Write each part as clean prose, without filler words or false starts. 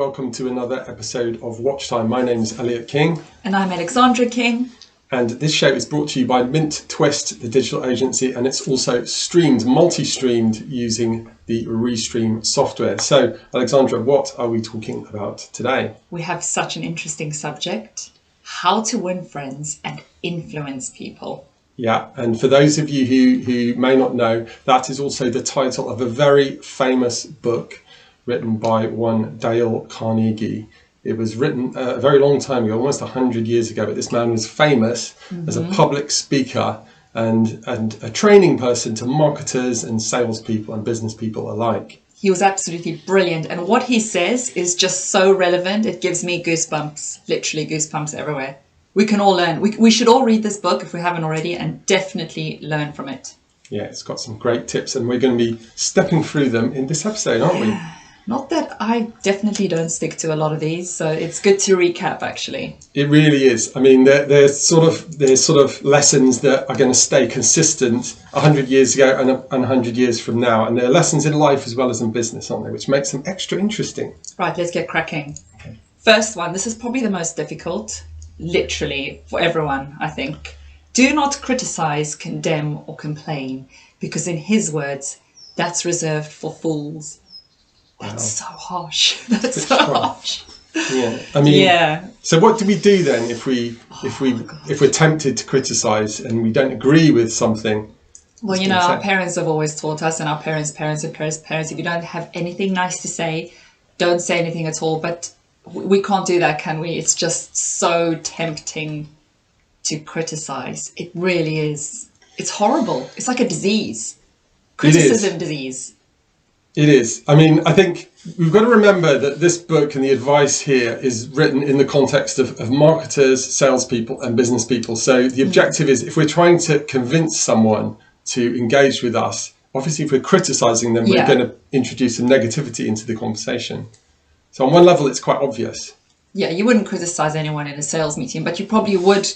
Welcome to another episode of Watchtime. My name is Elliot King. And I'm Alexandra King. And this show is brought to you by Mint Twist, the digital agency, and it's also multi-streamed using the Restream software. So, Alexandra, what are we talking about today? We have such an interesting subject: how to win friends and influence people. Yeah, and for those of you who may not know, that is also the title of a very famous book written by one Dale Carnegie. It was written a very long time ago, almost 100 years ago, but this man was famous as a public speaker and a training person to marketers and salespeople and business people alike. He was absolutely brilliant, and what he says is just so relevant. It gives me goosebumps, literally goosebumps everywhere. We can all learn. We should all read this book if we haven't already, and definitely learn from it. Yeah, it's got some great tips, and we're going to be stepping through them in this episode, aren't we? Not that I definitely don't stick to a lot of these, so it's good to recap, actually. It really is. I mean, there's sort of lessons that are going to stay consistent 100 years ago and 100 years from now, and they're lessons in life as well as in business, aren't they? Which makes them extra interesting. Right, let's get cracking. Okay. First one. This is probably the most difficult, literally, for everyone, I think. Do not criticize, condemn, or complain, because in his words, that's reserved for fools. That's so harsh. That's so harsh. Yeah. I mean, yeah. So what do we do then if we're tempted to criticize and we don't agree with something? Well, you know, our parents have always taught us, and our parents' parents, if you don't have anything nice to say, don't say anything at all. But we can't do that, can we? It's just so tempting to criticize. It really is. It's horrible. It's like a disease. Criticism disease. It is. I mean, I think we've got to remember that this book and the advice here is written in the context of marketers, salespeople, and business people. So the objective is, if we're trying to convince someone to engage with us, obviously if we're criticizing them, we're going to introduce some negativity into the conversation. So on one level, it's quite obvious. Yeah, you wouldn't criticize anyone in a sales meeting, but you probably would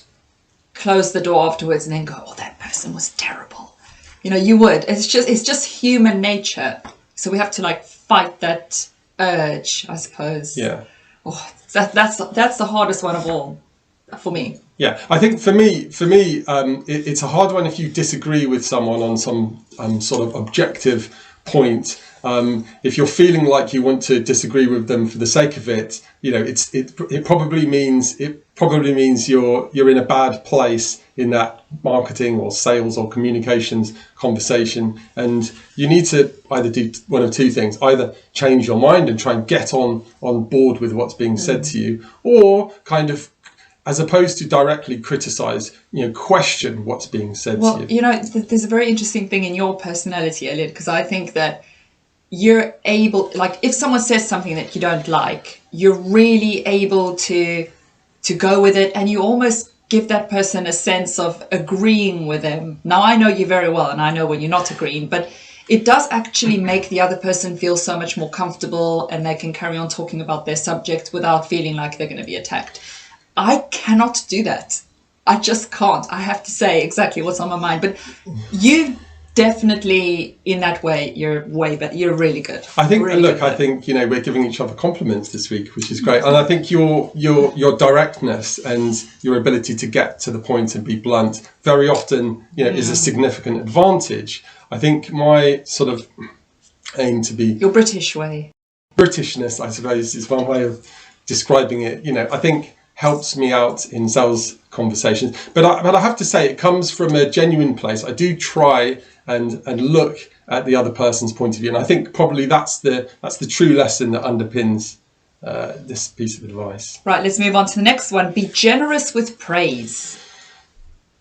close the door afterwards and then go, "Oh, that person was terrible." You know, you would. It's just human nature. So we have to fight that urge, I suppose. Yeah. Oh, that's the hardest one of all for me. Yeah, I think for me, it's a hard one if you disagree with someone on some sort of objective point. If you're feeling like you want to disagree with them for the sake of it, you know, it probably means you're in a bad place in that marketing or sales or communications conversation, and you need to either do one of two things: either change your mind and try and get on board with what's being said to you, or kind of, as opposed to directly criticize, question what's being said to you. Well, you know, there's a very interesting thing in your personality, Elliot, because I think that you're able, if someone says something that you don't like, you're really able to go with it, and you almost give that person a sense of agreeing with them. Now, I know you very well, and I know when you're not agreeing, but it does actually make the other person feel so much more comfortable, and they can carry on talking about their subject without feeling like they're going to be attacked. I cannot do that. I just can't. I have to say exactly what's on my mind. But you definitely, in that way, you're way better. You're really good. I think. Really look, I think we're giving each other compliments this week, which is great. And I think your directness and your ability to get to the point and be blunt very often, is a significant advantage. I think my sort of aim to be your British way. Britishness, I suppose, is one way of describing it. I think helps me out in sales conversations, but I have to say it comes from a genuine place. I do try and look at the other person's point of view, and I think probably that's the true lesson that underpins this piece of advice. Right, let's move on to the next one. Be generous with praise.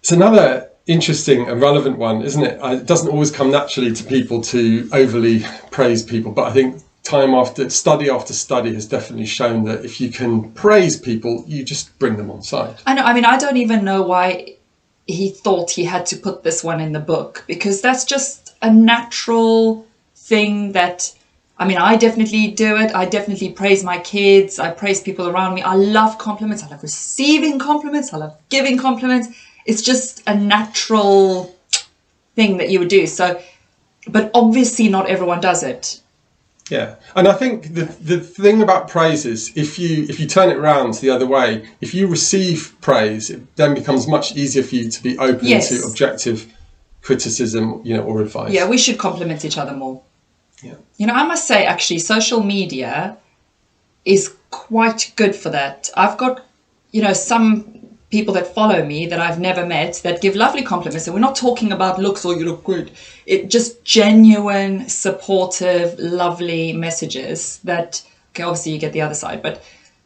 It's another interesting and relevant one, isn't it? It doesn't always come naturally to people to overly praise people, but I think study after study has definitely shown that if you can praise people, you just bring them on side. I know. I mean, I don't even know why he thought he had to put this one in the book, because that's just a natural thing that, I mean, I definitely do it. I definitely praise my kids. I praise people around me. I love compliments. I love receiving compliments. I love giving compliments. It's just a natural thing that you would do. So, but obviously not everyone does it. Yeah, and I think the thing about praise is if you turn it around the other way, if you receive praise, it then becomes much easier for you to be open to objective criticism, or advice. Yeah, we should compliment each other more. Yeah. I must say, actually, social media is quite good for that. I've got, some people that follow me that I've never met that give lovely compliments, and we're not talking about looks or you look good. It just genuine, supportive, lovely messages that, okay, obviously you get the other side, but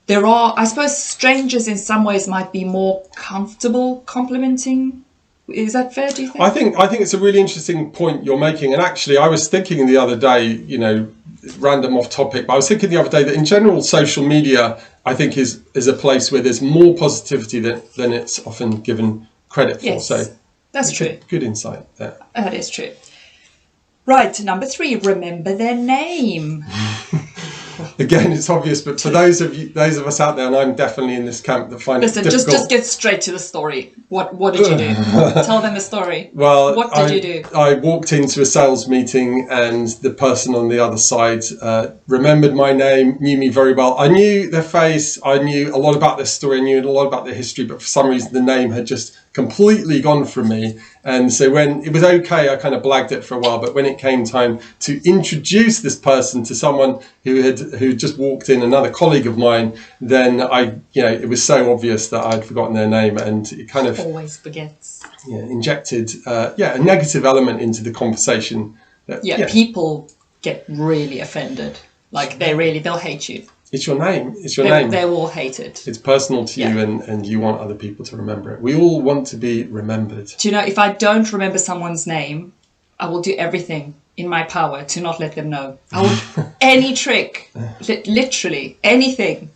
there are, I suppose, strangers in some ways might be more comfortable complimenting. Is that fair, do you think? I think it's a really interesting point you're making. And actually, I was thinking the other day, random off topic, but I was thinking the other day that in general, social media, I think is a place where there's more positivity than it's often given credit for. Yes, so that's true. Good insight there. That is true. Right, number 3, remember their name. Again, it's obvious, but for those of us out there, and I'm definitely in this camp that find it difficult. Just get straight to the story. What did you do? Tell them a story. Well, what did you do? I walked into a sales meeting, and the person on the other side remembered my name, knew me very well. I knew their face, I knew a lot about their story, I knew a lot about their history, but for some reason the name had just completely gone from me. And so when it was okay, I kind of blagged it for a while, but when it came time to introduce this person to someone who just walked in, another colleague of mine, then it was so obvious that I'd forgotten their name, and it kind of always forgets. Yeah, injected a negative element into the conversation. People get really offended. Like they'll hate you. It's your name. It's your name. They will hate it. It's personal to you, and you want other people to remember it. We all want to be remembered. Do you know, if I don't remember someone's name, I will do everything in my power to not let them know. I will any trick, literally anything.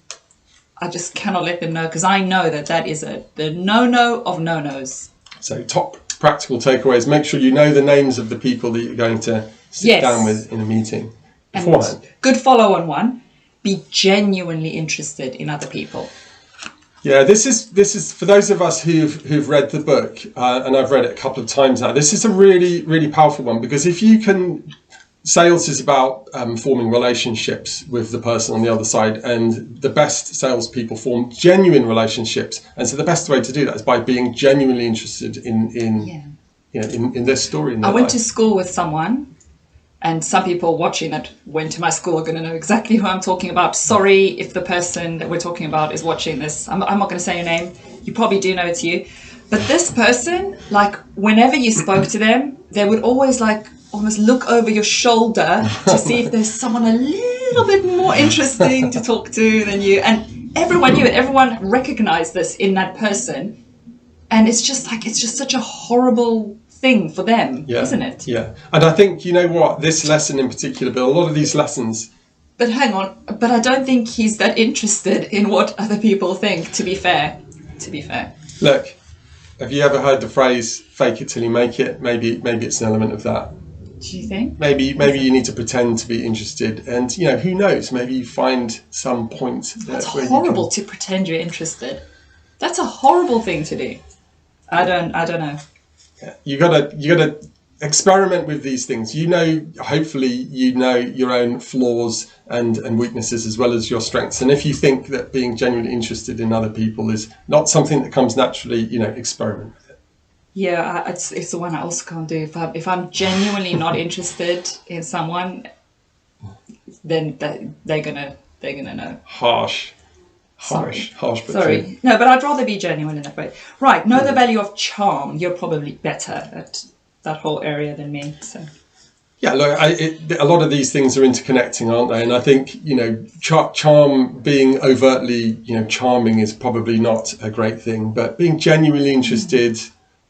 I just cannot let them know, because I know that is the no-no of no-nos. So top practical takeaways: make sure you know the names of the people that you're going to sit down with in a meeting beforehand. And good follow-on one. Be genuinely interested in other people. Yeah, this is for those of us who've read the book, and I've read it a couple of times now. This is a really, really powerful one, because if you can, sales is about forming relationships with the person on the other side, and the best salespeople form genuine relationships. And so the best way to do that is by being genuinely interested in their story. I went to school with someone. And some people watching that went to my school are going to know exactly who I'm talking about. Sorry if the person that we're talking about is watching this. I'm not going to say your name. You probably do know it's you. But this person, like, whenever you spoke to them, they would always, like, almost look over your shoulder to see if there's someone a little bit more interesting to talk to than you. And everyone knew it. Everyone recognized this in that person. And it's just such a horrible thing for them, isn't it? Yeah. And I think, you know what, this lesson in particular, but a lot of these lessons. But hang on, but I don't think he's that interested in what other people think, to be fair. Look, have you ever heard the phrase, fake it till you make it? Maybe it's an element of that. Do you think? Maybe you need to pretend to be interested, and who knows, maybe you find some point. That's horrible to pretend you're interested. That's a horrible thing to do. I don't know. Yeah. You gotta experiment with these things. Hopefully you know your own flaws and weaknesses as well as your strengths. And if you think that being genuinely interested in other people is not something that comes naturally, experiment with it. Yeah, it's the one I also can't do. If I'm genuinely not interested in someone, then they're gonna know. Harsh. Sorry. Harsh, but sorry. true. No, but I'd rather be genuine in that way. Right, know the value of charm. You're probably better at that whole area than me. So. Yeah, look, a lot of these things are interconnecting, aren't they? And I think, charm, being overtly, charming is probably not a great thing, but being genuinely interested,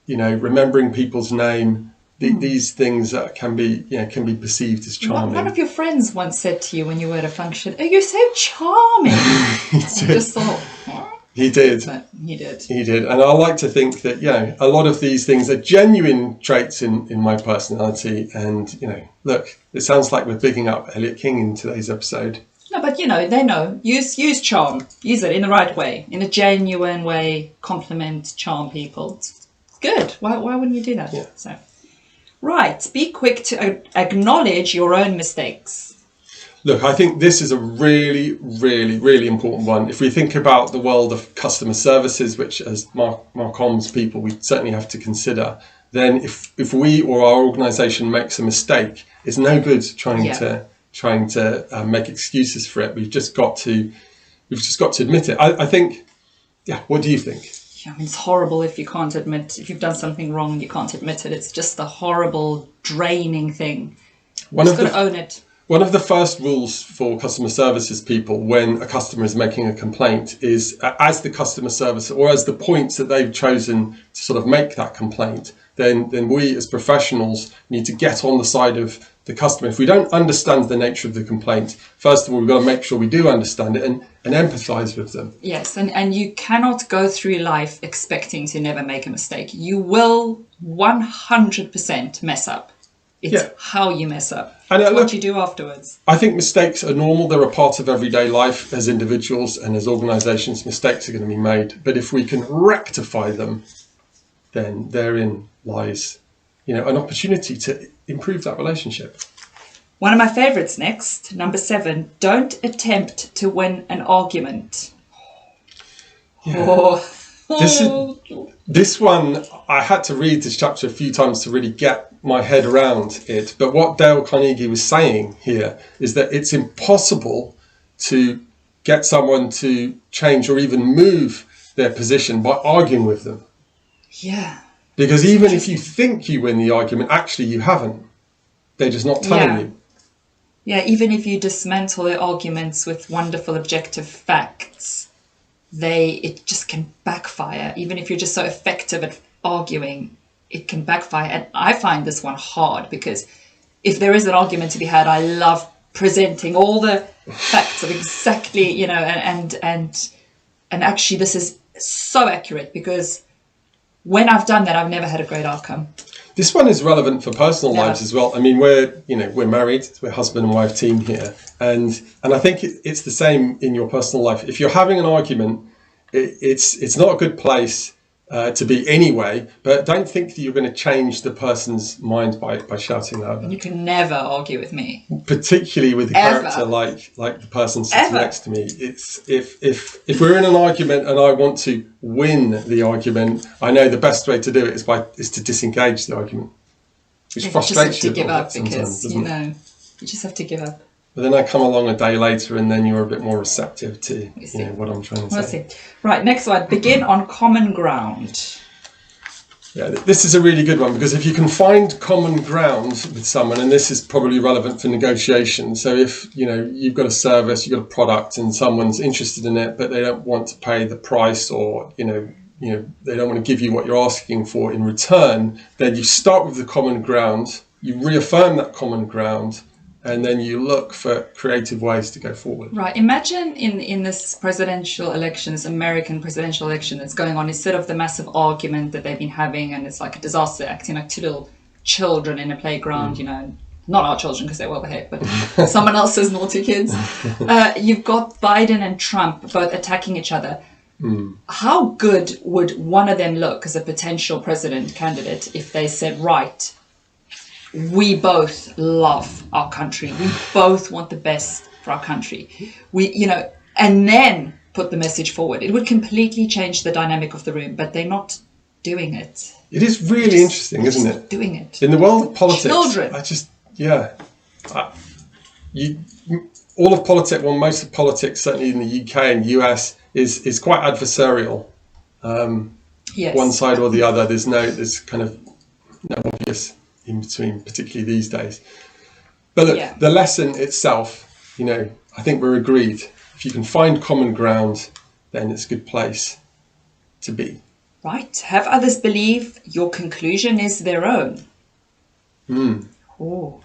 remembering people's name, these things can be perceived as charming. One of your friends once said to you when you were at a function, "Oh, you're so charming." I just thought, what? He did. But he did. He did. And I like to think that, a lot of these things are genuine traits in my personality. And, look, it sounds like we're bigging up Elliot King in today's episode. No, but, they know. Use charm. Use it in the right way, in a genuine way. Compliment, charm people. It's good. Why wouldn't you do that? Yeah. So. Right, be quick to acknowledge your own mistakes. Look, I think this is a really, really, really important one. If we think about the world of customer services, which as Marcoms people, we certainly have to consider, then if we or our organization makes a mistake, it's no good trying to make excuses for it. We've just got to admit it. I think, what do you think? I mean, it's horrible if you've done something wrong and you can't admit it. It's just a horrible, draining thing. You've got to own it. One of the first rules for customer services people when a customer is making a complaint is, as the customer service or as the points that they've chosen to sort of make that complaint, then we as professionals need to get on the side of the customer. If we don't understand the nature of the complaint, first of all, we've got to make sure we do understand it and empathize with them. Yes, and you cannot go through life expecting to never make a mistake. You will 100% mess up. It's how you mess up. And it's what you do afterwards. I think mistakes are normal. They're a part of everyday life. As individuals and as organizations, mistakes are going to be made. But if we can rectify them, then therein lies, an opportunity to improve that relationship. One of my favorites next, number 7, don't attempt to win an argument. Yeah. This one, I had to read this chapter a few times to really get my head around it. But what Dale Carnegie was saying here is that it's impossible to get someone to change or even move their position by arguing with them. Yeah. Because even if you think you win the argument, actually you haven't. They're just not telling you. Yeah, even if you dismantle their arguments with wonderful objective facts, it just can backfire. Even if you're just so effective at arguing, it can backfire. And I find this one hard because if there is an argument to be had, I love presenting all the facts of exactly, and actually this is so accurate because when I've done that, I've never had a great outcome. This one is relevant for personal lives as well. I mean, we're married, we're husband and wife team here. And I think it's the same in your personal life. If you're having an argument, it's not a good place to be anyway, but don't think that you're going to change the person's mind by shouting that. You can never argue with me. Particularly with a character like the person sitting next to me. It's if we're in an argument and I want to win the argument, I know the best way to do it is to disengage the argument. Which frustrates you a little bit sometimes, doesn't it? You just have to give up. But then I come along a day later and then you're a bit more receptive to what I'm trying to say. Right, next one. Begin on common ground. Yeah, this is a really good one because if you can find common ground with someone, and this is probably relevant for negotiation. So if, you've got a service, you've got a product and someone's interested in it, but they don't want to pay the price or, they don't want to give you what you're asking for in return, then you start with the common ground, you reaffirm that common ground, and then you look for creative ways to go forward. Right. Imagine in this presidential election, this American presidential election that's going on, instead of the massive argument that they've been having, and it's like a disaster, acting like two little children in a playground, not our children because they're well behaved, but someone else's naughty kids. You've got Biden and Trump both attacking each other. How good would one of them look as a potential president candidate if they said, right, we both love our country. We both want the best for our country. And then put the message forward. It would completely change the dynamic of the room, but they're not doing it. It is really interesting, isn't it? Doing it. In the world of politics. Children. All of politics, most of politics, certainly in the UK and US, is quite adversarial. Yes. One side or the other. There's kind of no obvious in between, particularly these days. But look, the lesson itself, I think we're agreed. If you can find common ground, then it's a good place to be. Right. Have others believe your conclusion is their own. Oh.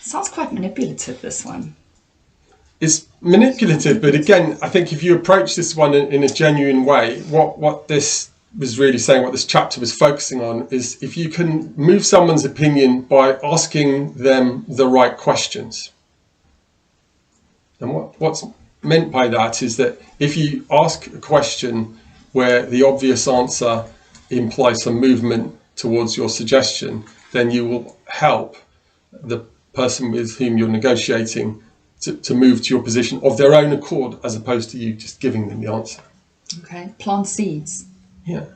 Sounds quite manipulative, this one. It's manipulative, but again, I think if you approach this one in a genuine way, what this was really saying, what this chapter was focusing on, is if you can move someone's opinion by asking them the right questions. And what's meant by that is that if you ask a question where the obvious answer implies some movement towards your suggestion, then you will help the person with whom you're negotiating to move to your position of their own accord, as opposed to you just giving them the answer. Okay, plant seeds. Yeah.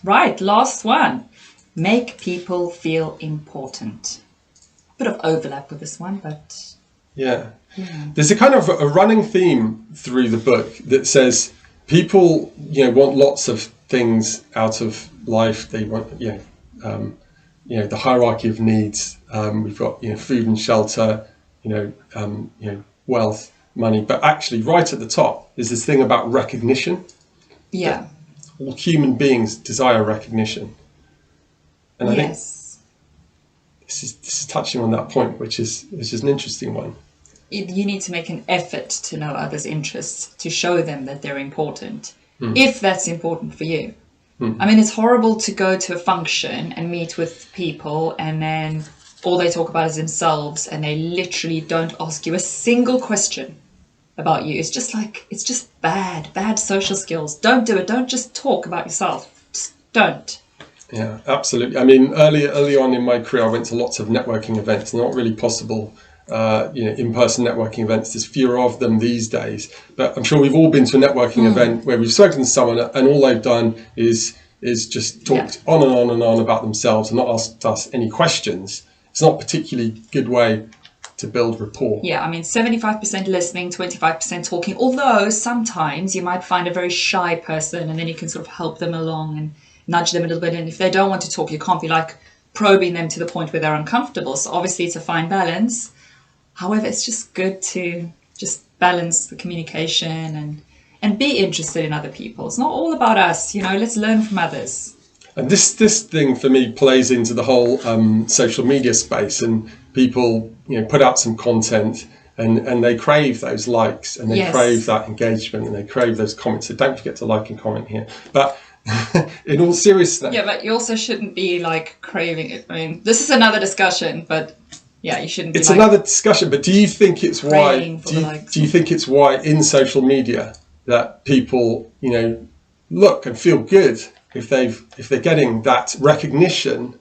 Right, last one. Make people feel important. Bit of overlap with this one, but... Yeah. There's a kind of a running theme through the book that says people, want lots of things out of life. They want, the hierarchy of needs. We've got, food and shelter, wealth, money. But actually, right at the top is this thing about recognition. Yeah. All human beings desire recognition. And I think this is touching on that point, which is an interesting one. You need to make an effort to know others' interests, to show them that they're important, if that's important for you. I mean, it's horrible to go to a function and meet with people and then all they talk about is themselves and they literally don't ask you a single question about you. It's just bad social skills. Don't do it. Don't just talk about yourself. Just don't. Yeah, absolutely. I mean, early on in my career, I went to lots of networking events. Not really possible, in-person networking events. There's fewer of them these days. But I'm sure we've all been to a networking event where we've spoken to someone and all they've done is just talked on and on and on about themselves and not asked us any questions. It's not a particularly good way to build rapport. Yeah, I mean, 75% listening, 25% talking. Although sometimes you might find a very shy person and then you can sort of help them along and nudge them a little bit. And if they don't want to talk, you can't be like probing them to the point where they're uncomfortable. So obviously it's a fine balance. However, it's just good to just balance the communication and be interested in other people. It's not all about us, let's learn from others. And this thing for me plays into the whole social media space, and people put out some content and they crave those likes and they crave that engagement and they crave those comments. So don't forget to like and comment here. But in all seriousness, yeah, but you also shouldn't be like craving it. I mean, this is another discussion, but yeah, you shouldn't be it's another discussion. But do you think it's why do you think it's why in social media that people look and feel good if they're getting that recognition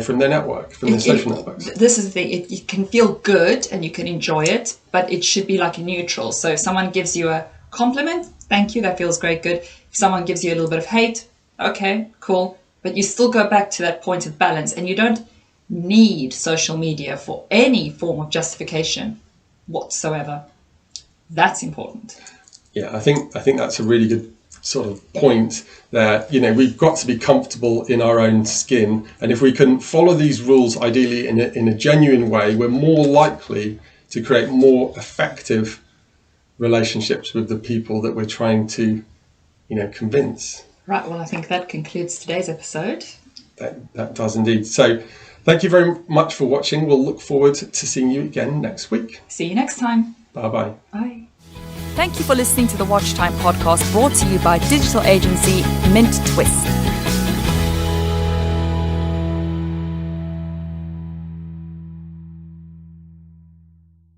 from their network, from their social networks? This is the thing. You can feel good and you can enjoy it, but it should be like a neutral. So if someone gives you a compliment, thank you, that feels great, good. If someone gives you a little bit of hate, okay, cool. But you still go back to that point of balance, and you don't need social media for any form of justification whatsoever. That's important. Yeah, I think that's a really good sort of point there. We've got to be comfortable in our own skin, and if we can follow these rules ideally in a genuine way, we're more likely to create more effective relationships with the people that we're trying to convince. Right, well, I think that concludes today's episode. That does indeed. So thank you very much for watching. We'll look forward to seeing you again next week. See you next time. Bye-bye. Bye. Thank you for listening to the Watchtime podcast, brought to you by digital agency Mint Twist.